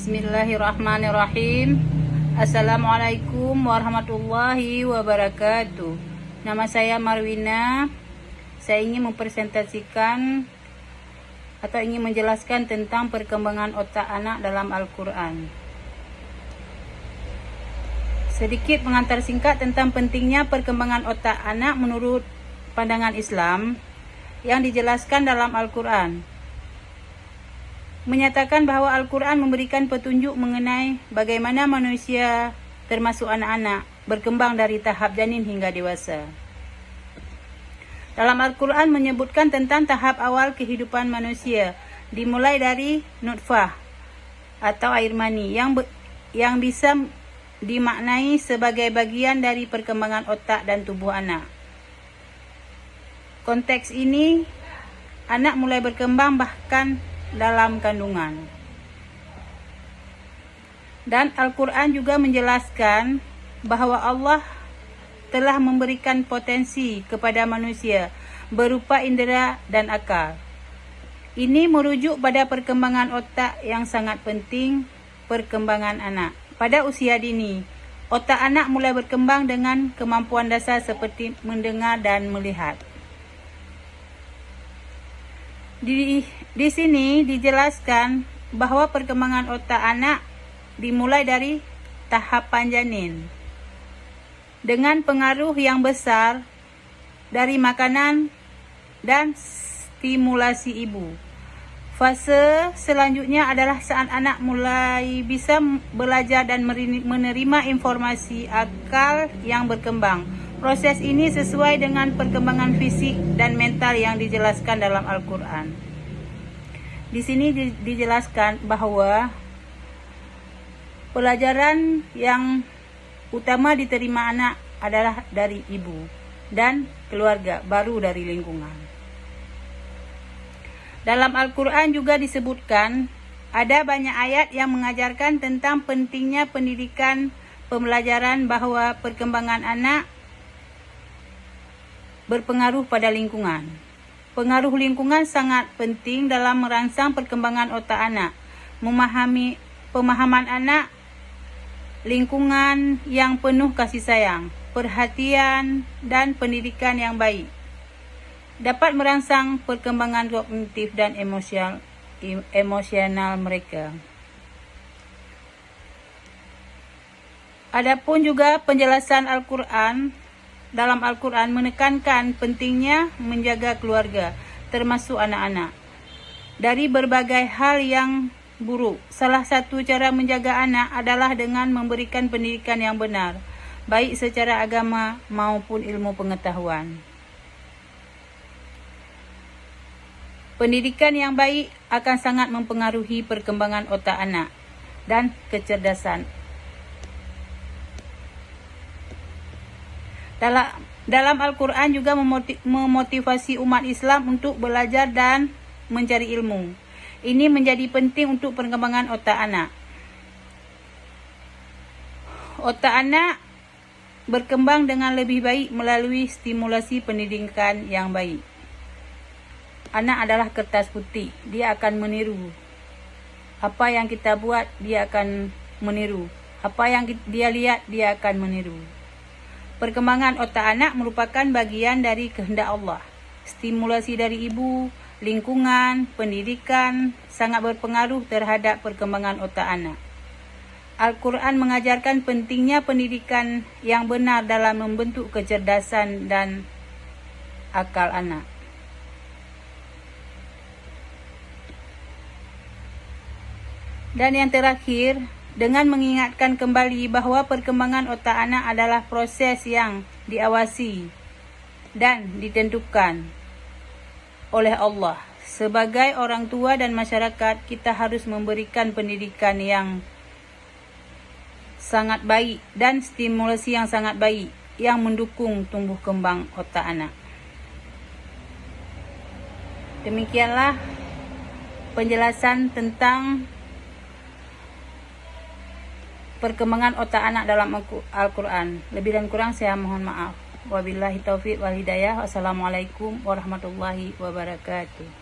Bismillahirrahmanirrahim. Assalamualaikum warahmatullahi wabarakatuh. Nama saya Marwina. Saya ingin mempresentasikan atau ingin menjelaskan tentang perkembangan otak anak dalam Al-Quran. Sedikit pengantar singkat tentang pentingnya perkembangan otak anak menurut pandangan Islam yang dijelaskan dalam Al-Quran. Menyatakan bahwa Al-Quran memberikan petunjuk mengenai bagaimana manusia, termasuk anak-anak, berkembang dari tahap janin hingga dewasa. Dalam Al-Quran menyebutkan tentang tahap awal kehidupan manusia, dimulai dari nutfah atau air mani yang bisa dimaknai sebagai bagian dari perkembangan otak dan tubuh anak. Konteks ini, anak mulai berkembang bahkan dalam kandungan. Dan Al-Quran juga menjelaskan bahwa Allah telah memberikan potensi kepada manusia berupa indera dan akal. Ini merujuk pada perkembangan otak yang sangat penting, perkembangan anak. Pada usia dini, otak anak mulai berkembang dengan kemampuan dasar seperti mendengar dan melihat. Di sini dijelaskan bahwa perkembangan otak anak dimulai dari tahapan janin dengan pengaruh yang besar dari makanan dan stimulasi ibu. Fase selanjutnya adalah saat anak mulai bisa belajar dan menerima informasi akal yang berkembang. Proses ini sesuai dengan perkembangan fisik dan mental yang dijelaskan dalam Al-Quran. Di sini dijelaskan bahwa pelajaran yang utama diterima anak adalah dari ibu dan keluarga, baru dari lingkungan. Dalam Al-Quran juga disebutkan ada banyak ayat yang mengajarkan tentang pentingnya pendidikan pembelajaran, bahwa perkembangan anak berpengaruh pada lingkungan. Pengaruh lingkungan sangat penting dalam merangsang perkembangan otak anak. Memahami pemahaman anak, lingkungan yang penuh kasih sayang, perhatian, dan pendidikan yang baik dapat merangsang perkembangan kognitif dan emosional mereka. Adapun juga penjelasan dalam Al-Quran menekankan pentingnya menjaga keluarga, termasuk anak-anak, dari berbagai hal yang buruk. Salah satu cara menjaga anak adalah dengan memberikan pendidikan yang benar, baik secara agama maupun ilmu pengetahuan. Pendidikan yang baik akan sangat mempengaruhi perkembangan otak anak dan kecerdasan. Dalam Al-Quran juga memotivasi umat Islam untuk belajar dan mencari ilmu. Ini menjadi penting untuk perkembangan otak anak. Otak anak berkembang dengan lebih baik melalui stimulasi pendidikan yang baik. Anak adalah kertas putih, dia akan meniru. Apa yang kita buat, dia akan meniru. Apa yang dia lihat, dia akan meniru. Perkembangan otak anak merupakan bagian dari kehendak Allah. Stimulasi dari ibu, lingkungan, pendidikan sangat berpengaruh terhadap perkembangan otak anak. Al-Quran mengajarkan pentingnya pendidikan yang benar dalam membentuk kecerdasan dan akal anak. Dan yang terakhir, dengan mengingatkan kembali bahwa perkembangan otak anak adalah proses yang diawasi dan ditentukan oleh Allah. Sebagai orang tua dan masyarakat, kita harus memberikan pendidikan yang sangat baik dan stimulasi yang sangat baik yang mendukung tumbuh kembang otak anak. Demikianlah penjelasan tentang perkembangan otak anak dalam Al-Quran. Lebih dan kurang saya mohon maaf. Wabillahi taufiq wal hidayah. Wassalamualaikum warahmatullahi wabarakatuh.